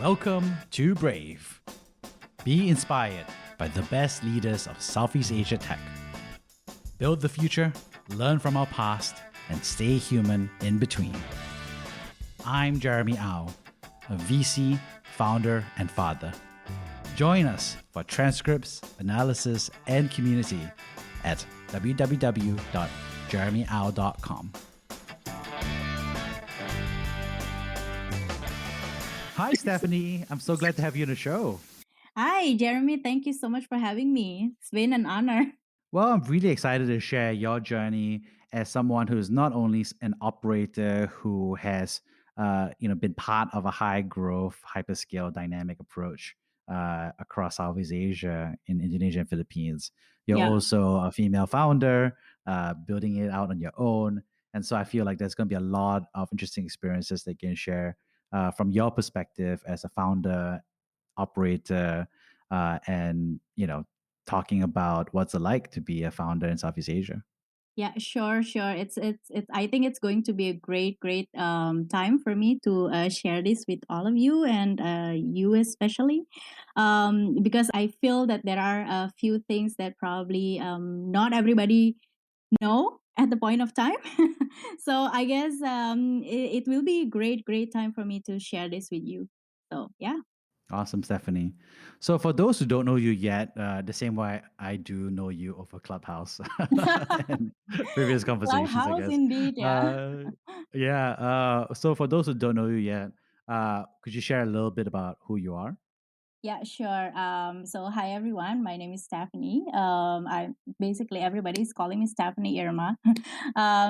Welcome to Brave. Be inspired by the best leaders of Southeast Asia tech. Build the future, learn from our past, and stay human in between. I'm Jeremy Au, a VC, founder, and father. Join us for transcripts, analysis, and community at www.jeremyau.com. Hi, Stefanie. I'm so glad to have you on the show. Hi, Jeremy. Thank you so much for having me. It's been an honor. Well, I'm really excited to share your journey as someone who's not only an operator who has, been part of a high growth, hyperscale, dynamic approach across Southeast Asia, in Indonesia and Philippines. You're Yeah. also a female founder, building it out on your own, and so I feel like there's going to be a lot of interesting experiences that you can share from your perspective as a founder, operator, and talking about what's it like to be a founder in Southeast Asia. Yeah, sure. It's. I think it's going to be a great time for me to share this with all of you and you especially, because I feel that there are a few things that probably not everybody know at the point of time. So I guess it will be a great time for me to share this with you. So yeah. Awesome, Stephanie. So, for those who don't know you yet, the same way I do know you over Clubhouse and previous conversations, I Clubhouse guess. indeed. Yeah. Uh, yeah. So, for those who don't know you yet, could you share a little bit about who you are? Yeah, sure. So hi everyone. My name is Stephanie. I basically everybody's calling me Stefanie Irma,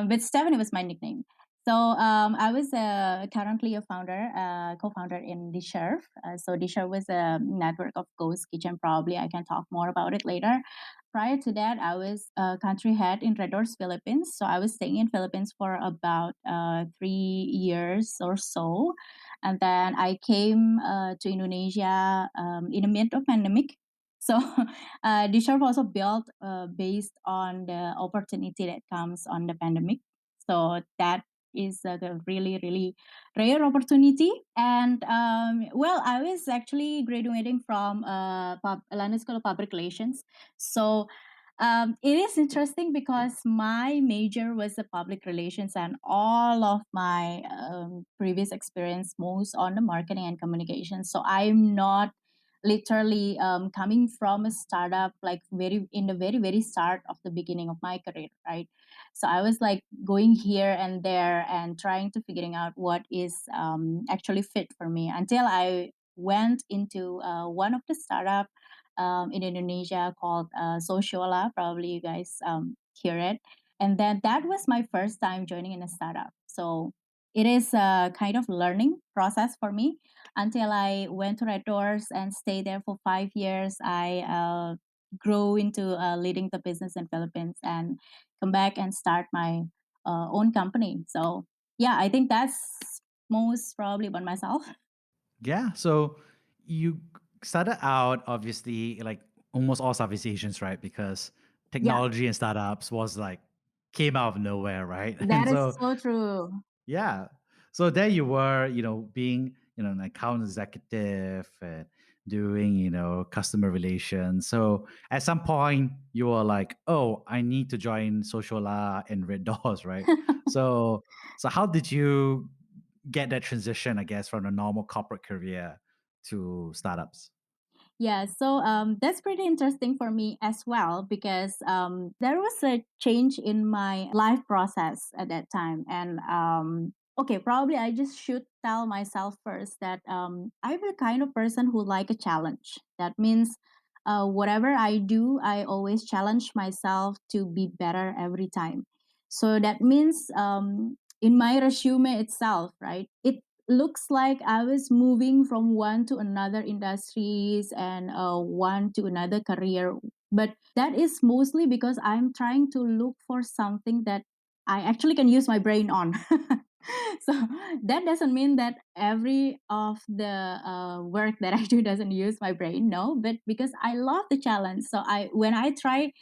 but Stephanie was my nickname. So I was currently a founder, co-founder in DishServe. So DishServe was a network of ghost kitchen. Probably I can talk more about it later. Prior to that, I was a country head in RedDoorz Philippines. So I was staying in Philippines for about 3 years or so, and then I came to Indonesia in the mid of pandemic. So DishServe also built based on the opportunity that comes on the pandemic. So that is a really rare opportunity. And well, I was actually graduating from London School of Public Relations. So it is interesting because my major was the public relations, and all of my previous experience most on the marketing and communication. So I'm not literally coming from a startup like very in the very start of the beginning of my career, right? So I was like going here and there and trying to figuring out what is actually fit for me until I went into one of the startup in Indonesia called Sociola. Probably you guys hear it. And then that was my first time joining in a startup. So it is a kind of learning process for me until I went to RedDoorz and stayed there for 5 years. I grew into leading the business in Philippines and come back and start my own company. So yeah, I think that's most probably about myself. Yeah. So, you started out obviously like almost all Southeast Asians, right? Because Yeah, technology and startups was like came out of nowhere, right? And that is so so true. yeah. So there you were, being, an account executive and doing, customer relations. So at some point you were like, oh, I need to join Sociala and RedDoorz, right? So so how did you get that transition, I guess, from a normal corporate career to startups? Yeah, so that's pretty interesting for me as well because there was a change in my life process at that time. And okay, probably I just should tell myself first that I'm the kind of person who like a challenge. That means whatever I do, I always challenge myself to be better every time. So that means in my resume itself, right? It looks like I was moving from one to another industries and one to another career. But that is mostly because I'm trying to look for something that I actually can use my brain on. So that doesn't mean that every of the work that I do doesn't use my brain. No, but because I love the challenge. So I when I try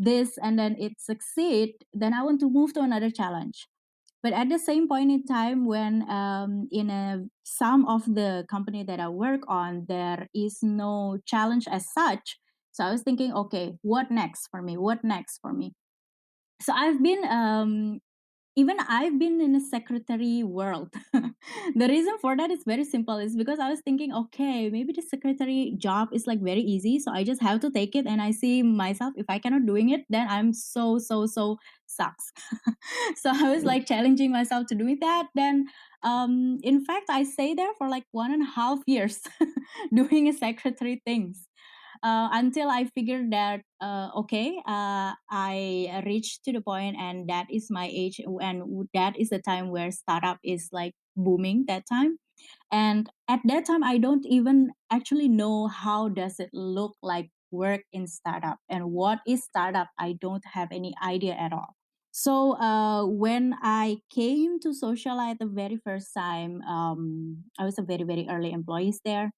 this and then it succeed, then I want to move to another challenge. But at the same point in time, when in some of the company that I work on, there is no challenge as such. So I was thinking, okay, what next for me? What next for me? So I've been in a secretary world. The reason for that is very simple. Is because I was thinking, okay, maybe the secretary job is like very easy, so I just have to take it. And I see myself, if I cannot doing it, then I'm so sucks. So I was like challenging myself to do that. Then, in fact, I stay there for like 1.5 years doing a secretary things until I figured that okay, I reached to the point, and that is my age, and that is the time where startup is like booming that time. And at that time, I don't even actually know how does it look like work in startup and what is startup. I don't have any idea at all. So when I came to Socialite the very first time, I was a very early employee there.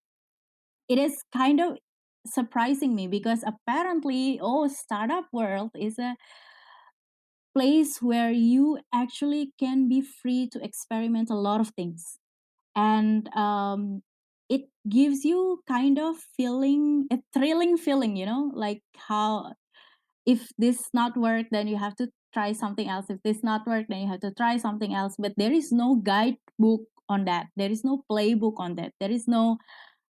It is kind of surprising me because apparently, oh, startup world is a place where you actually can be free to experiment a lot of things. And it gives you kind of feeling, a thrilling feeling, like how if this not work, then you have to try something else. If this not work, then you have to try something else. But there is no guidebook on that. There is no playbook on that. There is no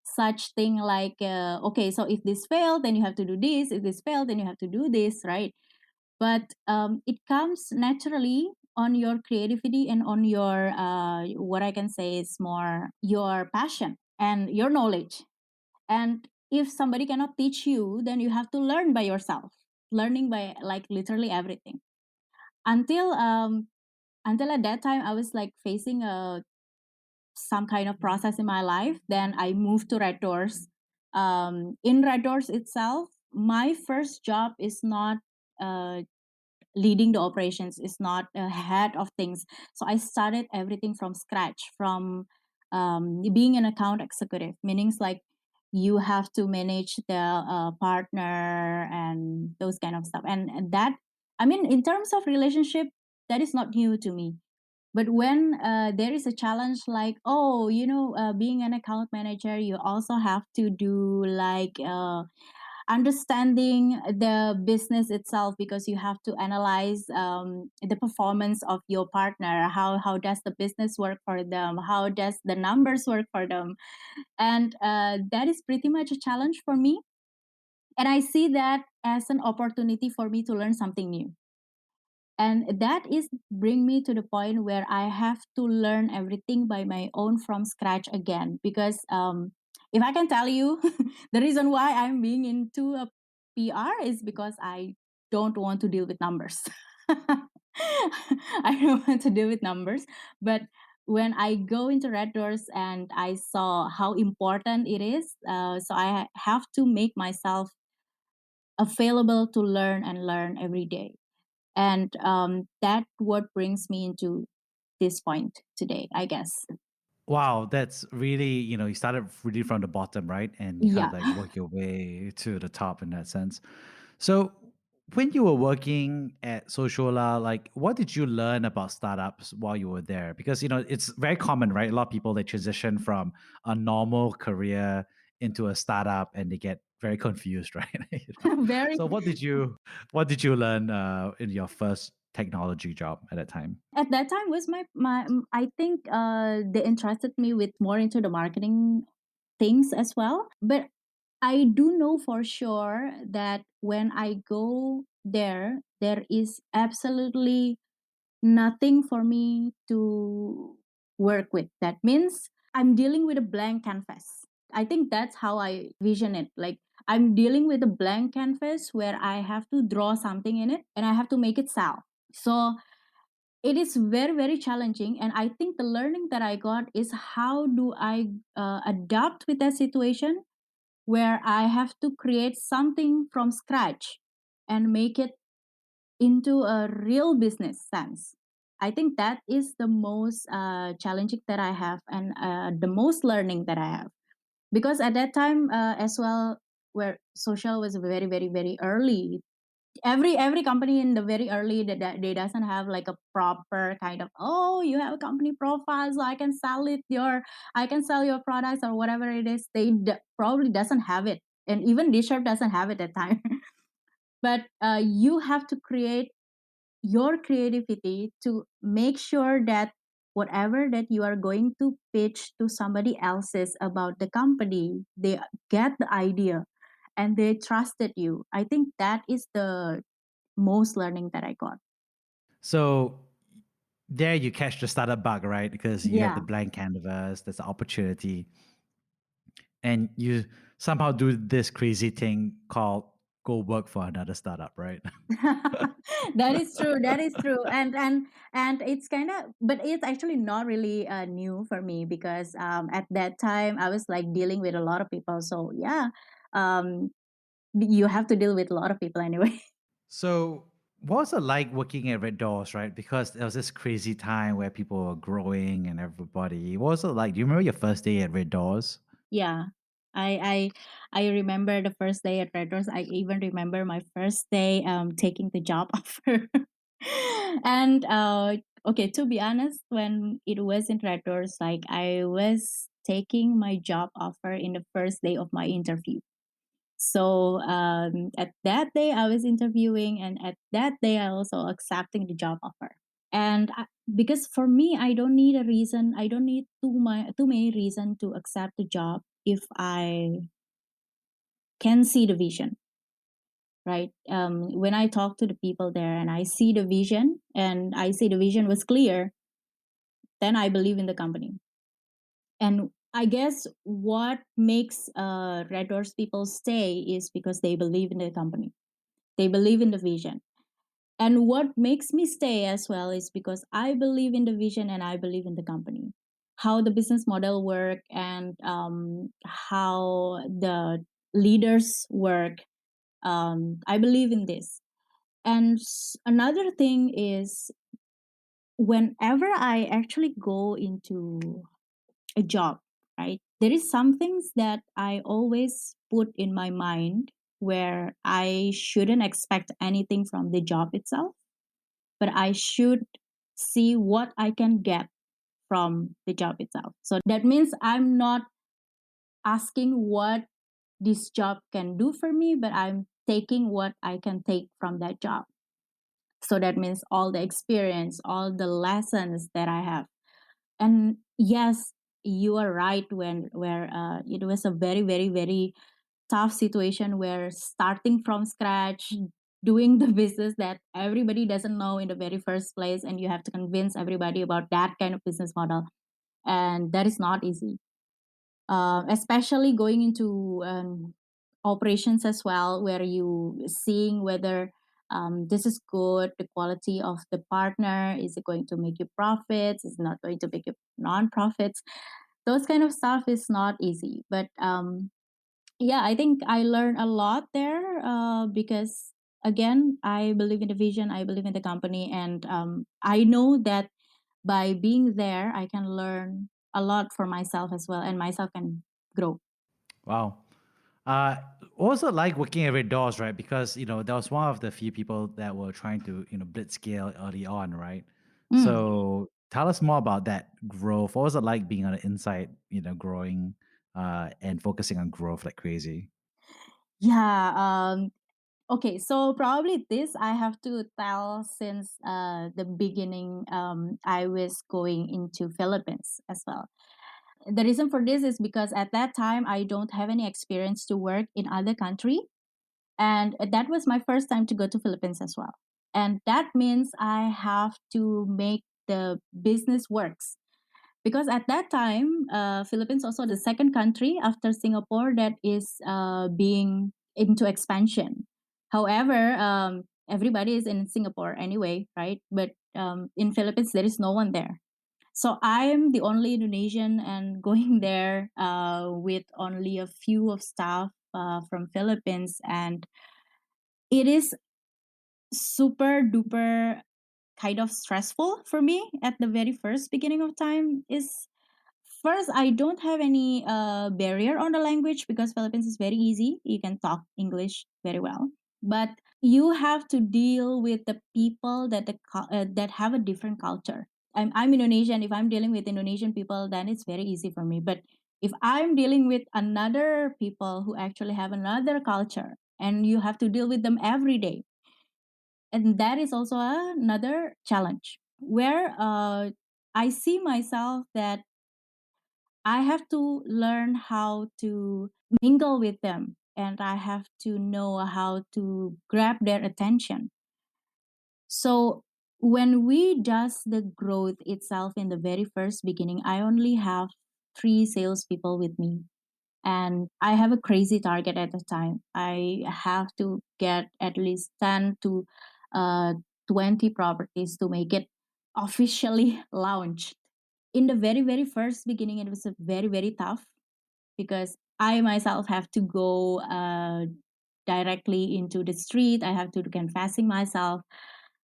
such thing like okay, so if this failed, then you have to do this. If this failed, then you have to do this, right? But it comes naturally on your creativity and on your what I can say is more your passion and your knowledge. And if somebody cannot teach you, then you have to learn by yourself, learning by like literally everything. Until um until at that time I was like facing a some kind of process in my life. Then I moved to RedDoorz. In RedDoorz itself, my first job is not uh, leading the operations, is not a head of things. So I started everything from scratch, from being an account executive, meanings like you have to manage the partner and those kind of stuff. And that, I mean, in terms of relationship, that is not new to me. But when there is a challenge like, oh, being an account manager, you also have to do like understanding the business itself, because you have to analyze the performance of your partner. How does the business work for them? How does the numbers work for them? And that is pretty much a challenge for me. And I see that as an opportunity for me to learn something new. And that is bring me to the point where I have to learn everything by my own from scratch again. Because if I can tell you, the reason why I'm being into a PR is because I don't want to deal with numbers. I don't want to deal with numbers. But when I go into RedDoorz and I saw how important it is, so I have to make myself available to learn and learn every day. And that what brings me into this point today, I guess. Wow, that's really, you started really from the bottom, right? And you kind of Yeah. like work your way to the top in that sense. So when you were working at Sociola, like what did you learn about startups while you were there? Because, it's very common, right? A lot of people, they transition from a normal career into a startup and they get very confused, right? Very. So what did you learn in your first technology job at that time? At that time was my I think they entrusted me with more into the marketing things as well. But I do know for sure that when I go there, there is absolutely nothing for me to work with. That means I'm dealing with a blank canvas. I think that's how I vision it. Like I'm dealing with a blank canvas where I have to draw something in it and I have to make it sell. So it is very challenging. And I think the learning that I got is how do I adapt with that situation where I have to create something from scratch and make it into a real business sense. I think that is the most challenging that I have, and the most learning that I have. Because at that time as well, where social was very early, Every company in the very early, they doesn't have like a proper kind of, oh, you have a company profile, so I can sell your products or whatever it is. Probably doesn't have it, and even DishServe doesn't have it at time. But you have to create your creativity to make sure that whatever that you are going to pitch to somebody else's about the company, they get the idea and they trusted you. I think that is the most learning that I got. So there you catch the startup bug, right? Because you have Yeah. the blank canvas, there's the opportunity, and you somehow do this crazy thing called go work for another startup, right? That is true. That is true. And it's kind of, but it's actually not really new for me, because at that time I was like dealing with a lot of people. So yeah, um, you have to deal with a lot of people anyway. So what was it like working at RedDoorz, right? Because there was this crazy time where people were growing and everybody. What was it like? Do you remember your first day at RedDoorz? Yeah. I remember the first day at RedDoorz. I even remember my first day taking the job offer. And okay, to be honest, when it was in RedDoorz, like I was taking my job offer in the first day of my interview. So at that day I was interviewing, and at that day I also accepting the job offer. And because for me, I don't need a reason, I don't need too many reason to accept the job if I can see the vision, right? When I talk to the people there and I see the vision, and I see the vision was clear, then I believe in the company. And I guess what makes RedDoorz people stay is because they believe in the company, they believe in the vision. And what makes me stay as well is because I believe in the vision and I believe in the company, how the business model work, and how the leaders work. I believe in this. And another thing is, whenever I actually go into a job, right, there is some things that I always put in my mind, where I shouldn't expect anything from the job itself, but I should see what I can get from the job itself. So that means I'm not asking what this job can do for me, but I'm taking what I can take from that job. So that means all the experience, all the lessons that I have. And yes, you are right, when where it was a very, very, very tough situation, where starting from scratch, doing the business that everybody doesn't know in the very first place, and you have to convince everybody about that kind of business model, and that is not easy. Especially going into operations as well, where you seeing whether this is good, the quality of the partner, is it going to make you profits, is it not going to make you non-profits. Those kind of stuff is not easy, but yeah, I think I learned a lot there, because again, I believe in the vision, I believe in the company, and I know that by being there, I can learn a lot for myself as well, and myself can grow. Wow. What was it like working at RedDoorz, right? Because that was one of the few people that were trying to blitz scale early on, right? Mm. So tell us more about that growth. What was it like being on the inside, growing and focusing on growth like crazy? Yeah. Okay. So probably this I have to tell since the beginning. I was going into Philippines as well. The reason for this is because at that time I don't have any experience to work in other country, and that was my first time to go to Philippines as well. And that means I have to make the business works, because at that time Philippines also the second country after Singapore that is being into expansion. However, everybody is in Singapore anyway, right? But in Philippines there is no one there. So I am the only Indonesian and going there with only a few of staff from Philippines, and it is super duper kind of stressful for me at the very first beginning of time. Is first, I don't have any barrier on the language, because Philippines is very easy, you can talk English very well. but you have to deal with the people that have a different culture. I'm Indonesian. If I'm dealing with Indonesian people, then it's very easy for me. But if I'm dealing with another people who actually have another culture, and you have to deal with them every day, and that is also another challenge where I see myself that I have to learn how to mingle with them, and I have to know how to grab their attention. So when we does the growth itself in the very first beginning, I only have 3 salespeople with me, and I have a crazy target at the time. I have to get at least 10 to uh, 20 properties to make it officially launched. In the very, very first beginning, it was a very, very tough because I myself have to go directly into the street. I have to do canvassing myself.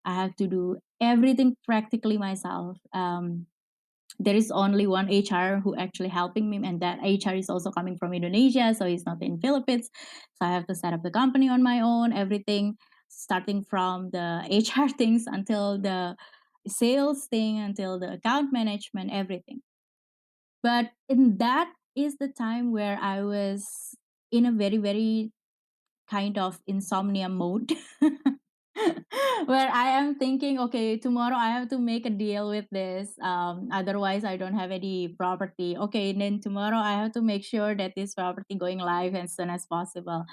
I have to do everything practically myself. There is only one HR who actually helping me, and that HR is also coming from Indonesia, so he's not in Philippines. So I have to set up the company on my own, everything, starting from the HR things until the sales thing, until the account management, everything. But in that is the time where I was in a very, very kind of insomnia mode. Where I am thinking, okay, tomorrow I have to make a deal with this. Otherwise, I don't have any property. Okay, and then tomorrow I have to make sure that this property going live as soon as possible.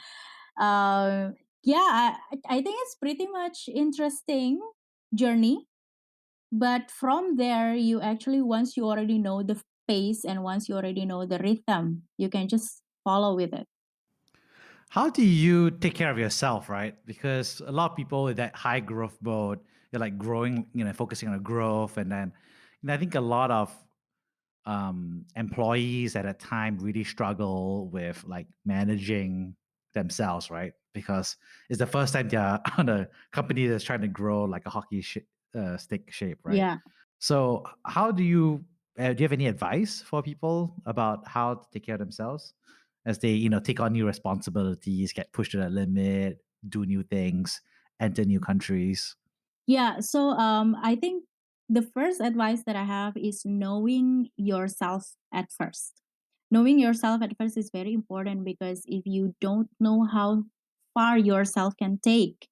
Um, yeah, I think it's pretty much interesting journey. But from there, you actually, once you already know the pace and once you already know the rhythm, you can just follow with it. How do you take care of yourself, right? Because a lot of people in that high growth mode, they're like growing, focusing on the growth. And then, I think a lot of employees at a time really struggle with like managing themselves, right? Because it's the first time they're on a company that's trying to grow like a stick shape, right? Yeah. So, how do you have any advice for people about how to take care of themselves as they, take on new responsibilities, get pushed to the limit, do new things, enter new countries? Yeah. So I think the first advice that I have is knowing yourself at first. Knowing yourself at first is very important because if you don't know how far yourself can take,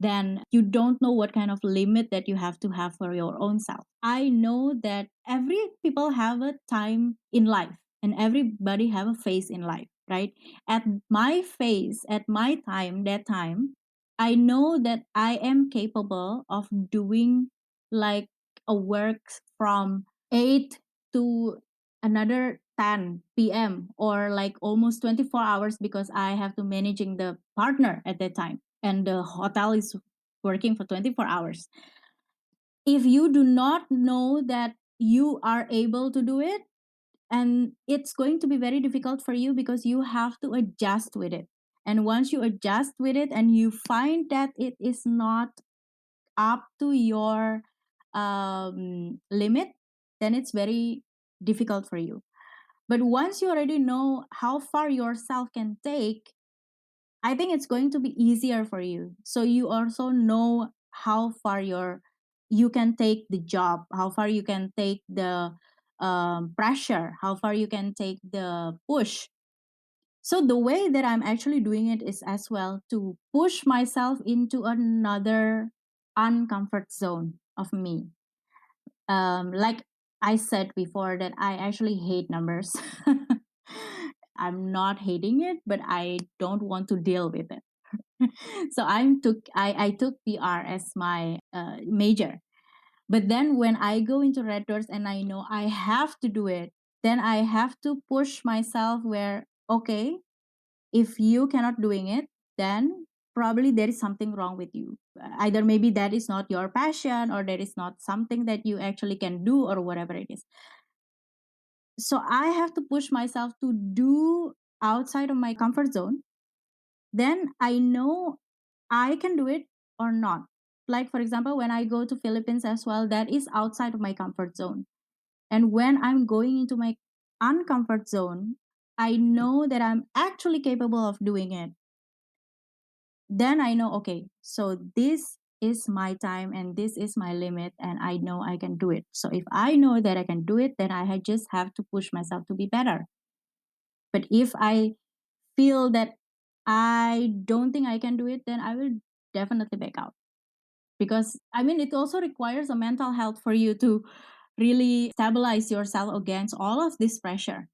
then you don't know what kind of limit that you have to have for your own self. I know that every people have a time in life and everybody have a phase in life, right? At my phase, at my time, that time, I know that I am capable of doing like a work from 8 to another 10 p.m. or like almost 24 hours because I have to managing the partner at that time and the hotel is working for 24 hours. If you do not know that you are able to do it, and it's going to be very difficult for you because you have to adjust with it. And once you adjust with it and you find that it is not up to your limit, then it's very difficult for you. But once you already know how far yourself can take, I think it's going to be easier for you. So you also know how far you can take the job, how far you can take the pressure, how far you can take the push. So the way that I'm actually doing it is as well to push myself into another uncomfort zone of me. Like I said before, that I actually hate numbers. I'm not hating it, but I don't want to deal with it. So I took PR as my major. But then when I go into RedDoorz and I know I have to do it, then I have to push myself where, okay, if you cannot doing it, then probably there is something wrong with you. Either maybe that is not your passion or there is not something that you actually can do or whatever it is. So I have to push myself to do outside of my comfort zone. Then I know I can do it or not. Like for example, when I go to Philippines as well, that is outside of my comfort zone. And when I'm going into my uncomfort zone, I know that I'm actually capable of doing it. then I know, okay, so this is my time and this is my limit, and I know I can do it. So if I know that I can do it, then just have to push myself to be better. But if I feel that I don't think I can do it, then I will definitely back out. Because I mean, it also requires a mental health for you to really stabilize yourself against all of this pressure.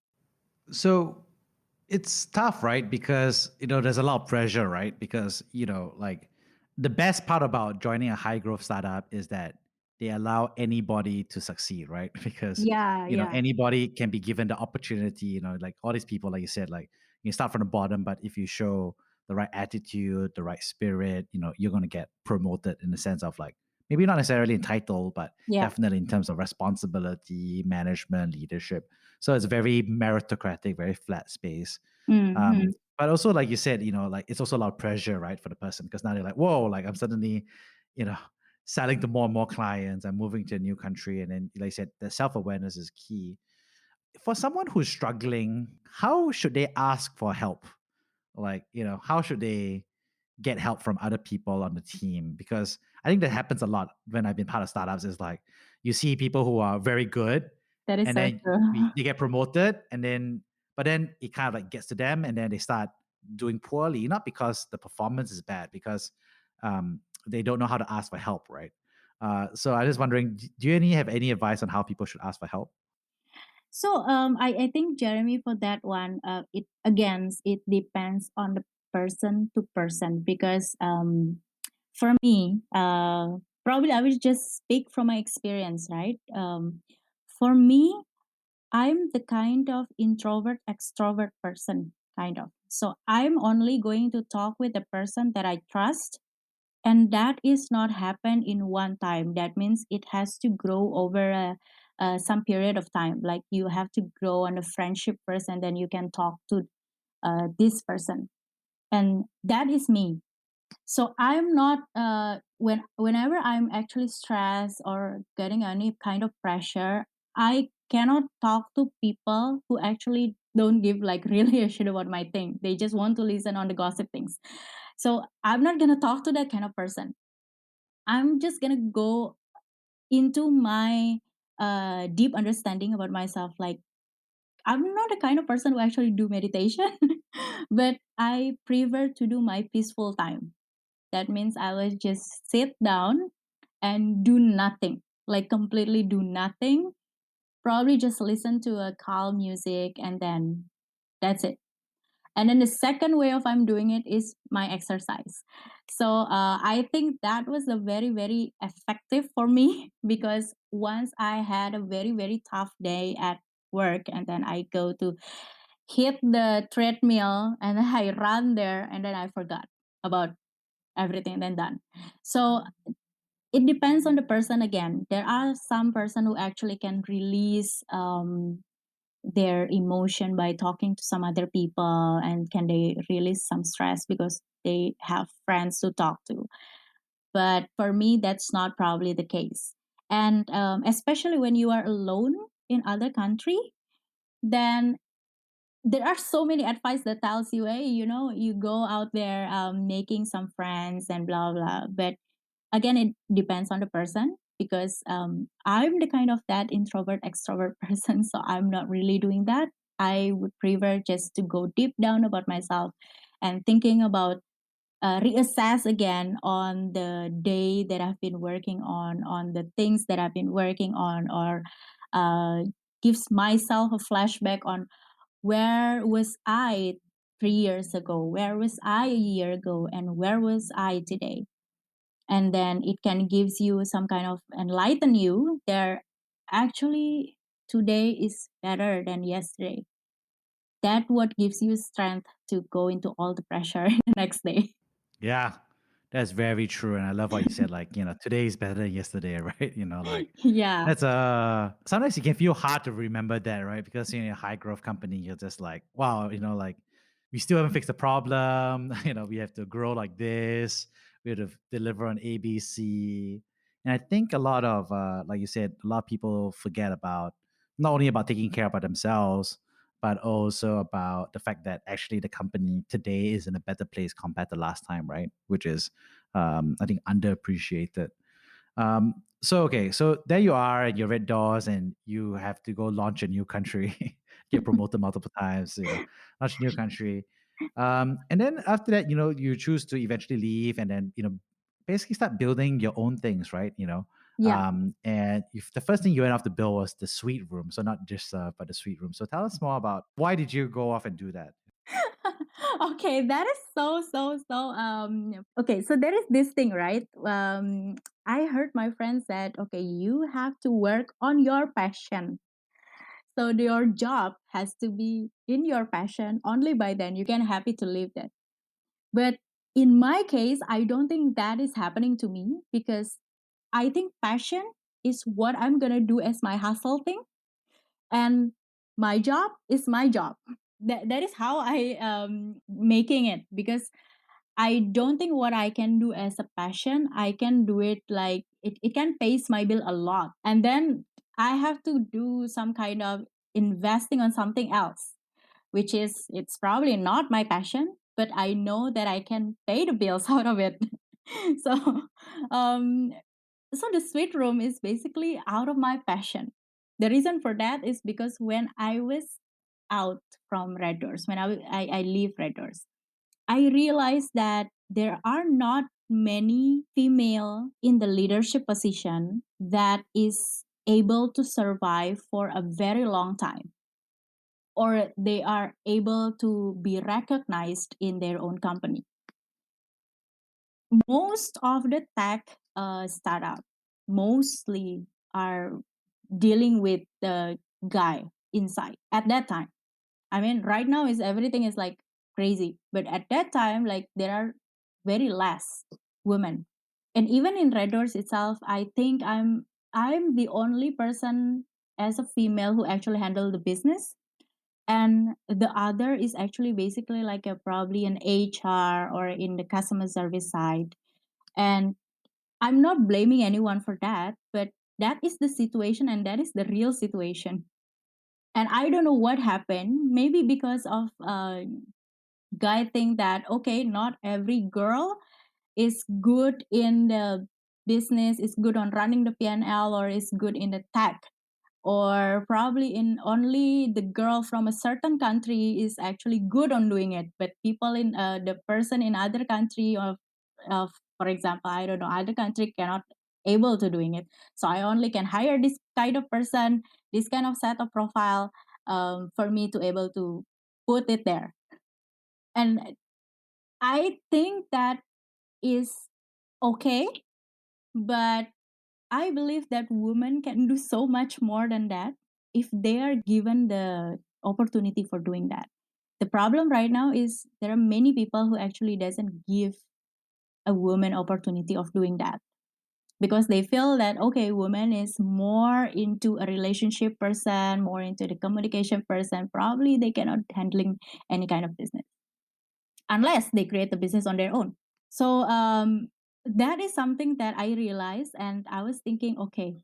So it's tough, right? Because there's a lot of pressure, right? Because like the best part about joining a high growth startup is that they allow anybody to succeed, right? Because Yeah, yeah. anybody can be given the opportunity. Like all these people, like you said, like you start from the bottom, but if you show the right attitude, the right spirit, you're going to get promoted in the sense of like maybe not necessarily in title, but Yeah. definitely in terms of responsibility, management, leadership. So it's very meritocratic, very flat space. Mm-hmm. But also, like you said, like it's also a lot of pressure, right, for the person because now they're like, whoa, like I'm suddenly, you know, selling to more and more clients. I'm moving to a new country, and then, like I said, the self awareness is key for someone who's struggling. How should they ask for help? Like, how should they get help from other people on the team? Because I think that happens a lot when I've been part of startups. Is like you see people who are very good, That is and so then true. they get promoted, and then but then it kind of like gets to them, and then they start doing poorly. Not because the performance is bad, because they don't know how to ask for help, right? So I was wondering, do you have any advice on how people should ask for help? So I think Jeremy, for that one, it again, it depends on the person to person. Because for me, probably I will just speak from my experience, right? For me, I'm the kind of introvert extrovert person, kind of. So I'm only going to talk with the person that I trust, and that is not happen in one time. That means it has to grow over some period of time. Like you have to grow on a friendship first, and then you can talk to this person, and that is me. So I'm not whenever I'm actually stressed or getting any kind of pressure, I cannot talk to people who actually don't give like really a shit about my thing. They just want to listen on the gossip things. So I'm not gonna talk to that kind of person. I'm just gonna go into my deep understanding about myself. Like I'm not the kind of person who actually do meditation, but I prefer to do my peaceful time. That means I will just sit down and do nothing, like completely do nothing. Probably just listen to a calm music, and then that's it. And then the second way of I'm doing it is my exercise. So I think that was a very very effective for me because once I had a very very tough day at work, and then I go to hit the treadmill and I run there, and then I forgot about everything then done. So it depends on the person again. There are some person who actually can release their emotion by talking to some other people, and can they release some stress because they have friends to talk to. But for me, that's not probably the case. And especially when you are alone in other country, then there are so many advice that tells you, hey, you go out there making some friends and blah blah. But again, it depends on the person, because I'm the kind of that introvert extrovert person, so I'm not really doing that. I would prefer just to go deep down about myself and thinking about reassess again on the day that I've been working on the things that I've been working on, or uh, gives myself a flashback on where was I 3 years ago, where was I a year ago, and where was I today. And then it can gives you some kind of enlighten you there. Actually, today is better than yesterday. That what gives you strength to go into all the pressure the next day. Yeah, that's very true. And I love what you said, like, today is better than yesterday, right? Like Yeah. that's sometimes it can feel hard to remember that, right? Because in a high growth company, you're just like, wow, like we still haven't fixed the problem. We have to grow like this. We have to deliver on ABC. And I think a lot of like you said, a lot of people forget about not only about taking care about themselves, but also about the fact that actually the company today is in a better place compared to last time, right? Which is, I think, underappreciated. So there you are at your RedDoorz, and you have to go launch a new country, get promoted multiple times, launch a new country. And then after that, you choose to eventually leave, and then, basically start building your own things, right? Yeah. And if the first thing you went off to build was the suite room, so not just but the suite room. So tell us more about why did you go off and do that? Okay, that is so okay, so there is this thing, right? I heard my friend said, okay, you have to work on your passion. So your job has to be in your passion. Only by then you can happy to live that. But in my case, I don't think that is happening to me, because I think passion is what I'm gonna do as my hustle thing, and my job is my job. That is how I making it, because I don't think what I can do as a passion, I can do it like it can pays my bill a lot. And then I have to do some kind of investing on something else, which is it's probably not my passion, but I know that I can pay the bills out of it. so um so the sweet room is basically out of my passion. The reason for that is because when I was out from RedDoorz, when I leave RedDoorz, I realized that there are not many female in the leadership position that is able to survive for a very long time, or they are able to be recognized in their own company. Most of the tech startup mostly are dealing with the guy inside at that time. I mean, right now is everything is like crazy, but at that time, like there are very less women. And even in RedDoorz itself, I think I'm the only person as a female who actually handle the business, and the other is actually basically like a probably an HR or in the customer service side. And I'm not blaming anyone for that, but that is the situation, and that is the real situation. And I don't know what happened. Maybe because of guy think that okay, not every girl is good in the business, is good on running the PNL, or is good in the tech, or probably in only the girl from a certain country is actually good on doing it, but people in the person in other country of for example, I don't know, other country cannot able to doing it. So I only can hire this kind of person, this kind of set of profile, for me to able to put it there. And I think that is okay, but I believe that women can do so much more than that if they are given the opportunity for doing that. The problem right now is there are many people who actually doesn't give a woman opportunity of doing that, because they feel that okay, woman is more into a relationship person, more into the communication person, probably they cannot handling any kind of business unless they create the business on their own. So that is something that I realized, and I was thinking, okay,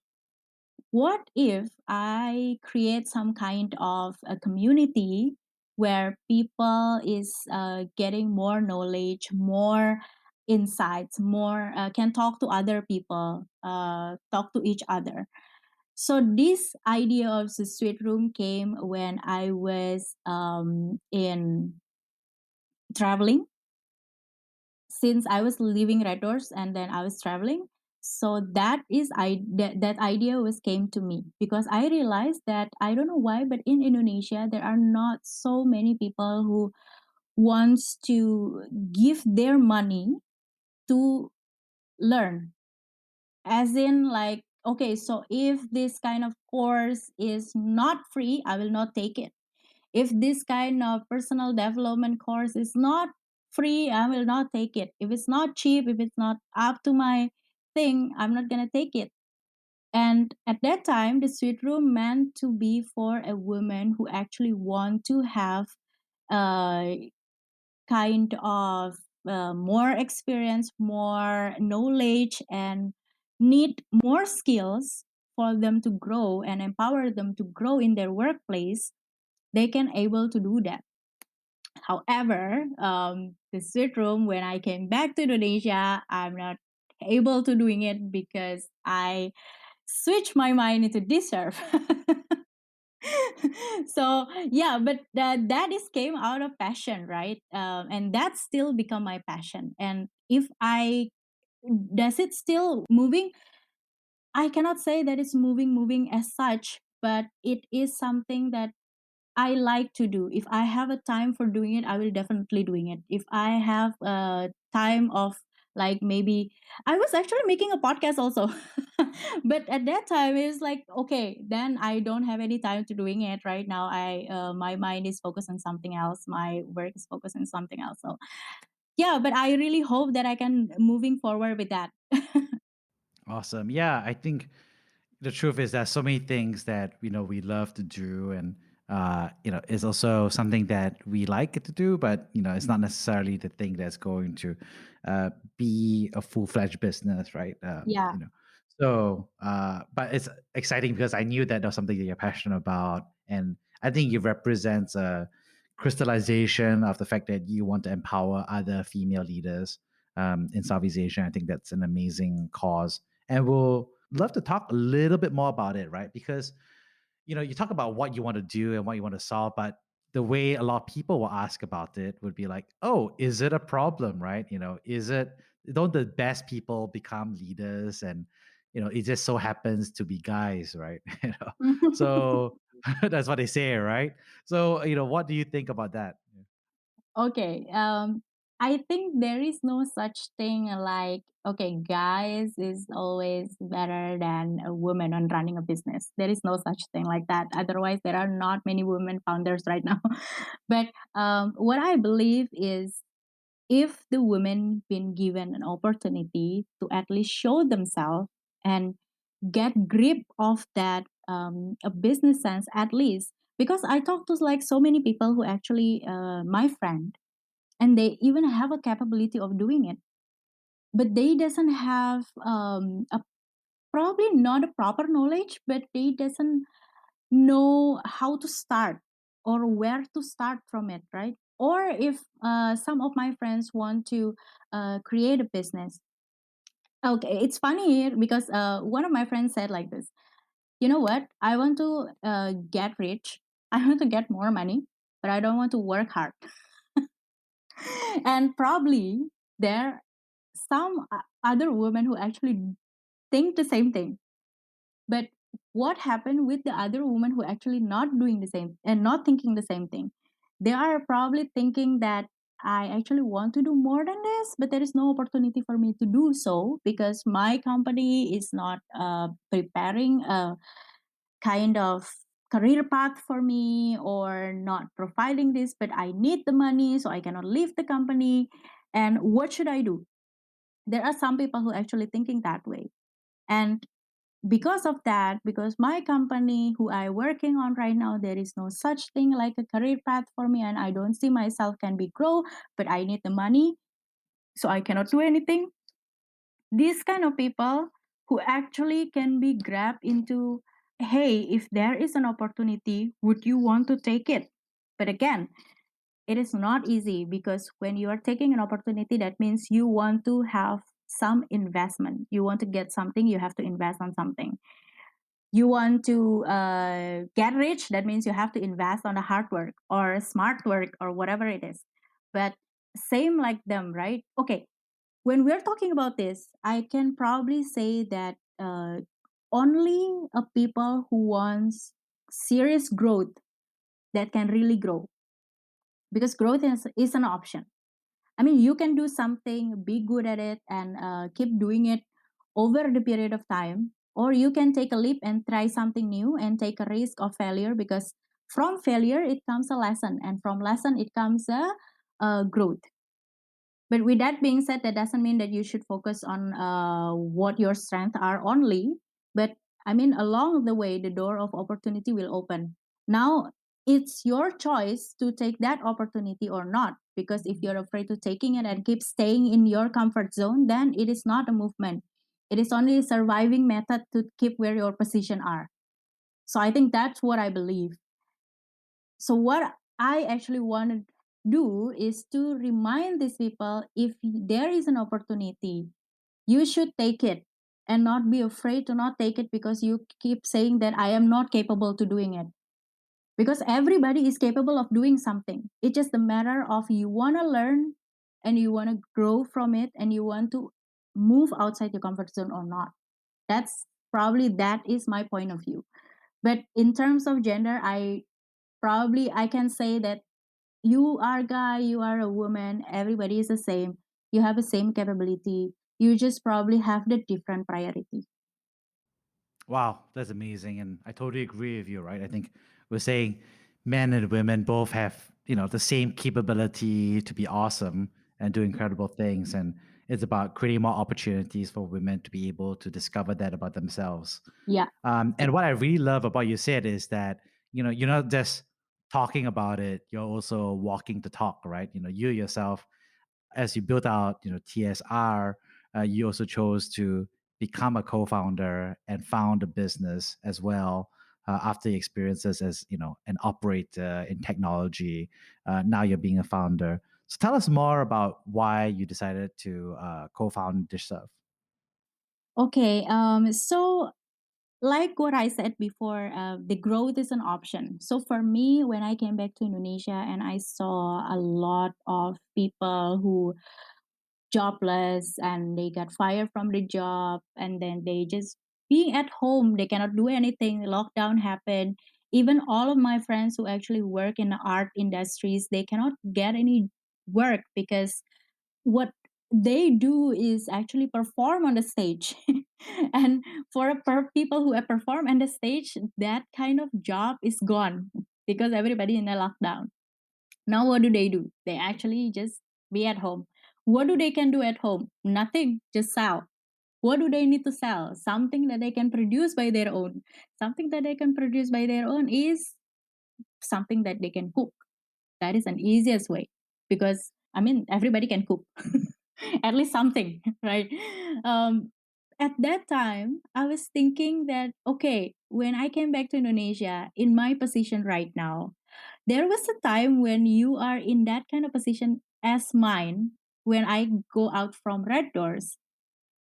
what if I create some kind of a community where people is getting more knowledge, more insights, more can talk to other people, talk to each other. So this idea of the sweet room came when I was in traveling, since I was leaving RedDoorz and then I was traveling. So that idea was came to me because I realized that I don't know why, but in Indonesia there are not so many people who wants to give their money to learn. As in like, okay, so if this kind of course is not free, I will not take it. If this kind of personal development course is not free, I will not take it. If it's not cheap, if it's not up to my thing, I'm not going to take it. And at that time, the sweet room meant to be for a woman who actually want to have a kind of more experience, more knowledge, and need more skills for them to grow and empower them to grow in their workplace. they can able to do that. However, the sweet room, when I came back to Indonesia, I'm not able to doing it because I switched my mind into DishServe. So yeah, but that is came out of passion, right? And that still become my passion. And if I does it still moving, I cannot say that it's moving as such, but it is something that I like to do. If I have a time for doing it, I will definitely doing it. If I have a time of, like, maybe I was actually making a podcast also, but at that time it's like, okay, then I don't have any time to doing it right now. I my mind is focused on something else. My work is focused on something else. So yeah, but I really hope that I can moving forward with that. Awesome. Yeah, I think the truth is there's so many things that we love to do, and it's also something that we like to do, but it's not necessarily the thing that's going to be a full-fledged business, right? Yeah. So but it's exciting because I knew that was something that you're passionate about, and I think it represents a crystallization of the fact that you want to empower other female leaders in Southeast Asia. I think that's an amazing cause, and we'll love to talk a little bit more about it, right? Because you talk about what you want to do and what you want to solve, but the way a lot of people will ask about it would be like, oh, is it a problem, right? Is it, don't the best people become leaders, and it just so happens to be guys, right? So that's what they say, right? So what do you think about that? Okay. I think there is no such thing like, okay, guys is always better than a woman on running a business. There is no such thing like that. Otherwise, there are not many women founders right now. But what I believe is, if the women been given an opportunity to at least show themselves and get grip of that, a business sense at least, because I talk to like so many people who actually my friend, and they even have a capability of doing it, but they doesn't have a, probably not a proper knowledge, but they doesn't know how to start or where to start from it, right? Or if some of my friends want to create a business. Okay, it's funny here because one of my friends said like this, you know what, I want to get rich, I want to get more money, but I don't want to work hard. And probably there some other women who actually think the same thing. But what happened with the other women who actually not doing the same and not thinking the same thing? They are probably thinking that I actually want to do more than this, but there is no opportunity for me to do so because my company is not preparing a kind of career path for me, or not providing this, but I need the money, so I cannot leave the company. And what should I do? There are some people who actually thinking that way. And because of that, because my company who I working on right now, there is no such thing like a career path for me, and I don't see myself can be grow, but I need the money, so I cannot do anything. These kind of people who actually can be grabbed into, hey, if there is an opportunity, would you want to take it? But again, it is not easy, because when you are taking an opportunity, that means you want to have some investment. You want to get something, you have to invest on something. You want to get rich, that means you have to invest on the hard work or smart work or whatever it is. But same like them, right? Okay, when we're talking about this, I can probably say that only a people who wants serious growth that can really grow, because growth is an option. I mean, you can do something, be good at it, and keep doing it over the period of time. Or you can take a leap and try something new and take a risk of failure, because from failure, it comes a lesson. And from lesson, it comes a growth. But with that being said, that doesn't mean that you should focus on what your strengths are only. But I mean, along the way, the door of opportunity will open. Now, it's your choice to take that opportunity or not. Because if you're afraid to taking it and keep staying in your comfort zone, then it is not a movement. It is only a surviving method to keep where your position are. So I think that's what I believe. So what I actually want to do is to remind these people, if there is an opportunity, you should take it and not be afraid to not take it because you keep saying that I am not capable to doing it. Because everybody is capable of doing something. It's just a matter of you want to learn and you want to grow from it and you want to move outside your comfort zone or not. That's probably that is my point of view. But in terms of gender, I can say that you are a guy, you are a woman, everybody is the same. You have the same capability. You just probably have the different priority. Wow, that's amazing, and I totally agree with you. Right? I think we're saying men and women both have the same capability to be awesome and do incredible things, and it's about creating more opportunities for women to be able to discover that about themselves. Yeah. And what I really love about you said is that you're not just talking about it; you're also walking the talk, right? You yourself, as you built out, TSR, you also chose to become a co-founder and found a business as well. After your experiences as an operator in technology, now you're being a founder. So tell us more about why you decided to co-found DishServe. Okay. So like what I said before, the growth is an option. So for me, when I came back to Indonesia and I saw a lot of people who jobless and they got fired from the job and then they just being at home, they cannot do anything. Lockdown happened. Even all of my friends who actually work in the art industries, they cannot get any work because what they do is actually perform on the stage. And for people who have performed on the stage, that kind of job is gone because everybody in a lockdown. Now what do? They actually just be at home. What do they can do at home? Nothing, just sell. What do they need to sell? Something that they can produce by their own. Something that they can produce by their own is something that they can cook. That is an easiest way because I mean everybody can cook. At least something, right? At that time, I was thinking that okay, when I came back to Indonesia, in my position right now, there was a time when you are in that kind of position as mine. When I go out from RedDoorz,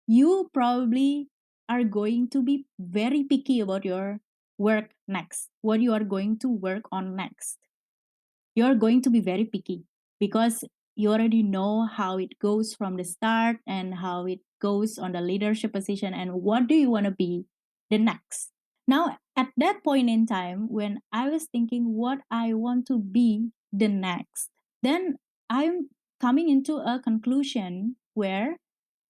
you probably are going to be very picky about your work next, what you are going to work on next. You're going to be very picky because you already know how it goes from the start and how it goes on the leadership position and what do you want to be the next. Now, at that point in time, when I was thinking what I want to be the next, then I'm coming into a conclusion where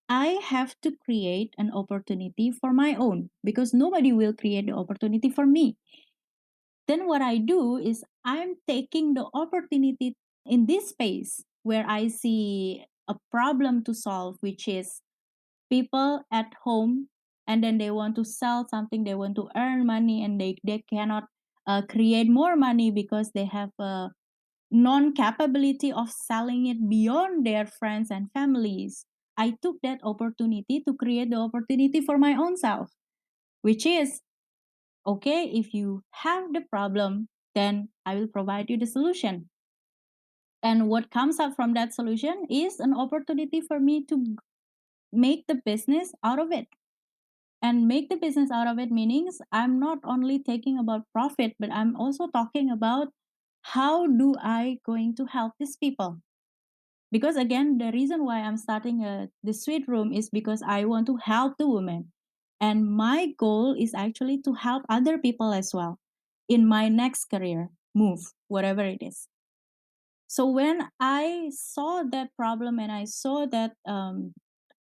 I have to create an opportunity for my own because nobody will create the opportunity for me. Then what I do is I'm taking the opportunity in this space where I see a problem to solve, which is people at home and then they want to sell something, they want to earn money and they cannot create more money because they have a non capability of selling it beyond their friends and families. I took that opportunity to create the opportunity for my own self, which is okay, if you have the problem, then I will provide you the solution. And what comes up from that solution is an opportunity for me to make the business out of it. And make the business out of it meanings I'm not only taking about profit, but I'm also talking about how do I going to help these people. Because again, the reason why I'm starting the sweet room is because I want to help the women. And my goal is actually to help other people as well in my next career move, whatever it is. So when I saw that problem and I saw that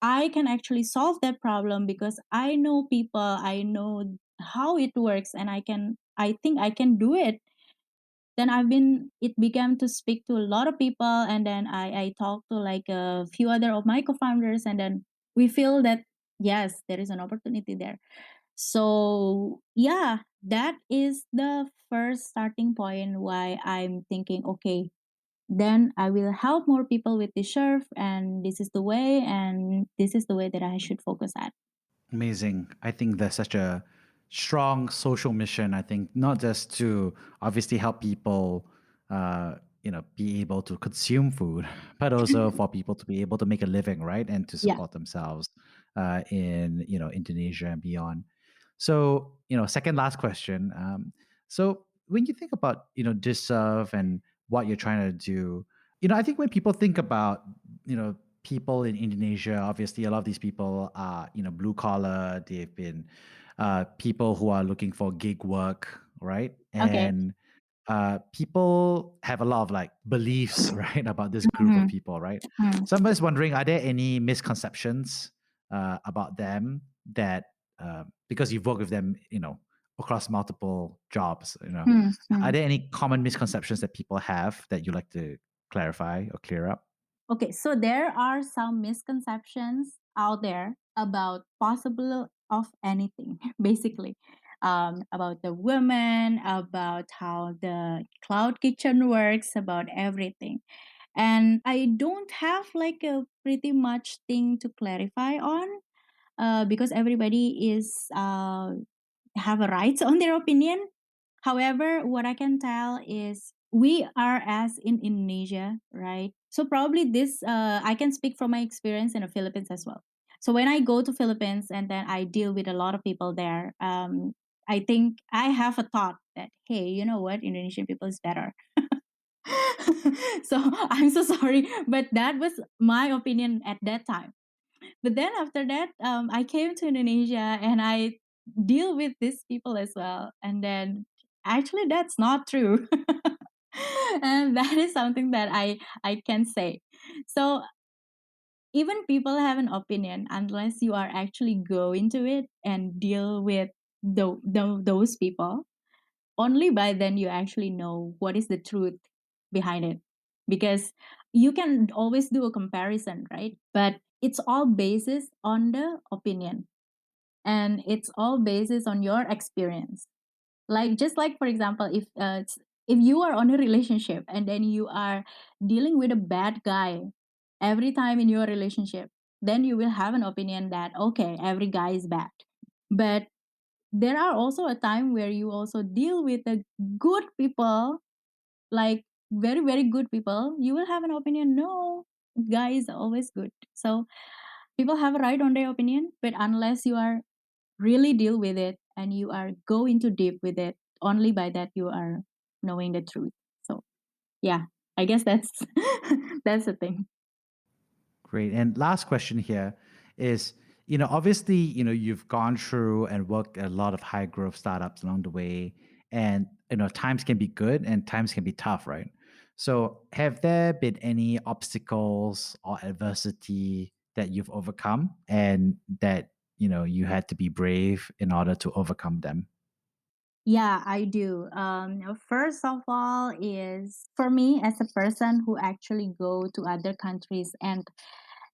I can actually solve that problem because I know people, I know how it works, and I think I can do it. Then it began to speak to a lot of people, and then I talked to like a few other of my co-founders, and then we feel that yes, there is an opportunity there. So yeah, that is the first starting point why I'm thinking, okay, then I will help more people with DishServe, and this is the way that I should focus at. Amazing. I think there's such a strong social mission. I think not just to obviously help people, be able to consume food, but also for people to be able to make a living, right, and to Yeah. support themselves in Indonesia and beyond. So second last question. So when you think about DishServe and what you're trying to do, I think when people think about people in Indonesia, obviously a lot of these people are blue collar. They've been people who are looking for gig work, right? Okay. And people have a lot of like beliefs, right, about this group of Mhm. people, right? Mm. So I'm just wondering, are there any misconceptions about them that because you've worked with them, across multiple jobs, Mm. are Mm. there any common misconceptions that people have that you like to clarify or clear up? Okay, so there are some misconceptions out there about possible of anything, basically, about the women, about how the cloud kitchen works, about everything. And I don't have like a pretty much thing to clarify on, because everybody is have a right on their opinion. However, what I can tell is we are as in Indonesia, right? So probably this I can speak from my experience in the Philippines as well. So when I go to Philippines and then I deal with a lot of people there, I think I have a thought that hey, you know what, Indonesian people is better. So I'm so sorry, but that was my opinion at that time. But then after that, I came to Indonesia and I deal with these people as well. And then actually, that's not true. And that is something that I can say. So even people have an opinion unless you are actually go into it and deal with those people. Only by then you actually know what is the truth behind it, because you can always do a comparison, right? But it's all basis on the opinion, and it's all basis on your experience. Like just like for example, if you are on a relationship and then you are dealing with a bad guy every time in your relationship, then you will have an opinion that okay, every guy is bad. But there are also a time where you also deal with the good people, like very very good people, you will have an opinion no, guy is always good. So people have a right on their opinion, but unless you are really deal with it and you are go into deep with it, only by that you are knowing the truth. So yeah, I guess that's that's the thing. Great. And last question here is, obviously, you've gone through and worked at a lot of high growth startups along the way, and times can be good and times can be tough, right? So, have there been any obstacles or adversity that you've overcome and that you had to be brave in order to overcome them? Yeah, I do. First of all, is for me as a person who actually go to other countries and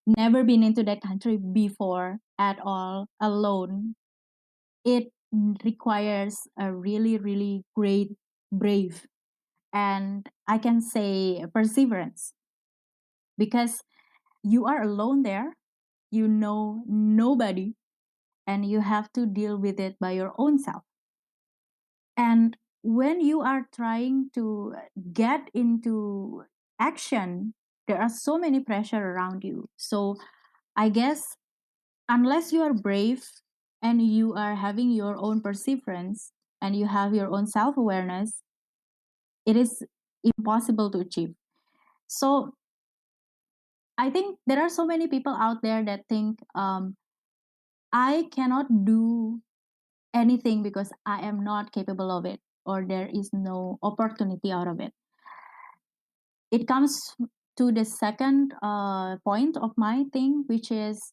never been into that country before at all alone, it requires a really, really great brave, and I can say perseverance, because you are alone there, you know nobody, and you have to deal with it by your own self. And when you are trying to get into action, there are so many pressure around you. So I guess unless you are brave and you are having your own perseverance and you have your own self-awareness, it is impossible to achieve. So I think there are so many people out there that think I cannot do anything because I am not capable of it, or there is no opportunity out of it. It comes to the second point of my thing, which is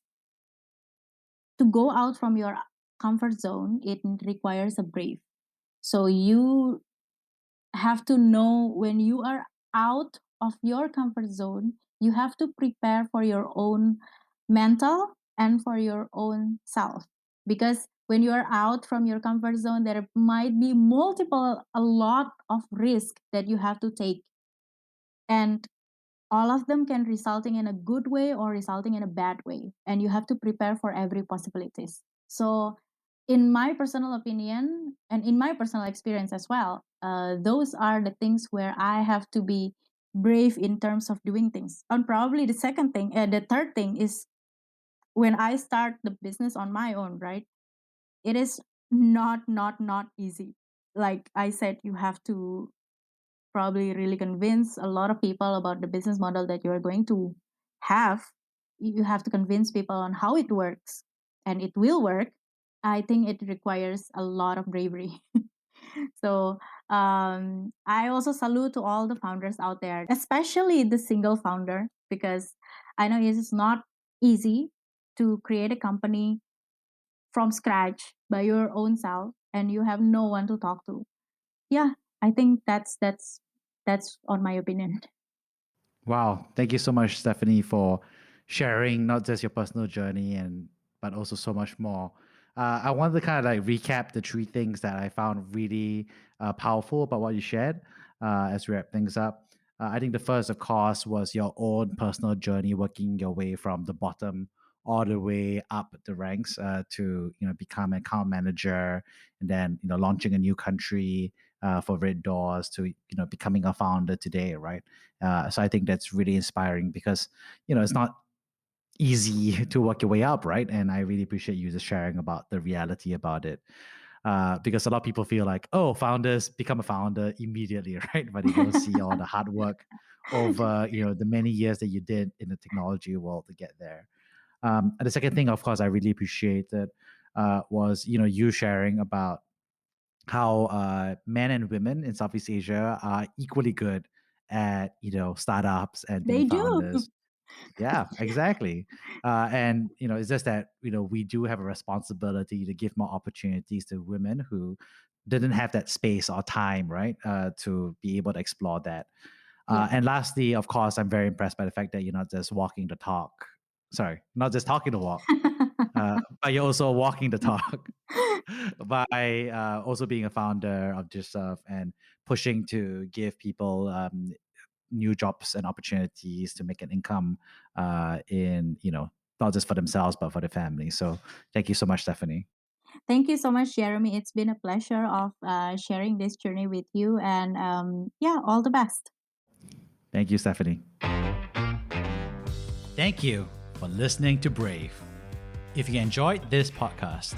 to go out from your comfort zone. It requires a brave. So you have to know when you are out of your comfort zone, you have to prepare for your own mental and for your own self. Because when you are out from your comfort zone, there might be a lot of risk that you have to take. And all of them can resulting in a good way or resulting in a bad way. And you have to prepare for every possibilities. So in my personal opinion and in my personal experience as well, those are the things where I have to be brave in terms of doing things. And probably the third thing is when I start the business on my own, right? It is not easy. Like I said, you have to probably really convince a lot of people about the business model that you are going to have. You have to convince people on how it works, and it will work. I think it requires a lot of bravery. So I also salute to all the founders out there, especially the single founder, because I know it is not easy to create a company from scratch by your own self and you have no one to talk to. Yeah, I think that's on my opinion. Wow. Thank you so much, Stephanie, for sharing not just your personal journey and but also so much more. I wanted to kind of like recap the three things that I found really powerful about what you shared as we wrap things up. I think the first, of course, was your own personal journey, working your way from the bottom all the way up the ranks to become an account manager, and then launching a new country for RedDoorz to becoming a founder today, right? So I think that's really inspiring because it's not easy to work your way up, right? And I really appreciate you just sharing about the reality about it. Because a lot of people feel like, oh, founders become a founder immediately, right? But they don't see all the hard work over the many years that you did in the technology world to get there. And the second thing, of course, I really appreciated was you sharing about how men and women in Southeast Asia are equally good at startups and being They do. founders. Yeah, exactly. And it's just that we do have a responsibility to give more opportunities to women who didn't have that space or time, right, to be able to explore that. Yeah. And lastly, of course, I'm very impressed by the fact that you're not just walking the talk. Sorry, not just talking the walk, but you're also walking the talk by also being a founder of DishServe and pushing to give people new jobs and opportunities to make an income in not just for themselves but for their family. So thank you so much, Stephanie. Thank you so much, Jeremy. It's been a pleasure of sharing this journey with you, and yeah, all the best. Thank you, Stephanie. Thank you for listening to Brave. If you enjoyed this podcast,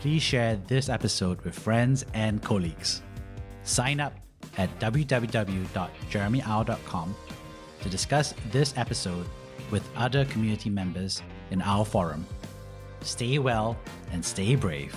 please share this episode with friends and colleagues. Sign up at www.jeremyau.com to discuss this episode with other community members in our forum. Stay well and stay brave.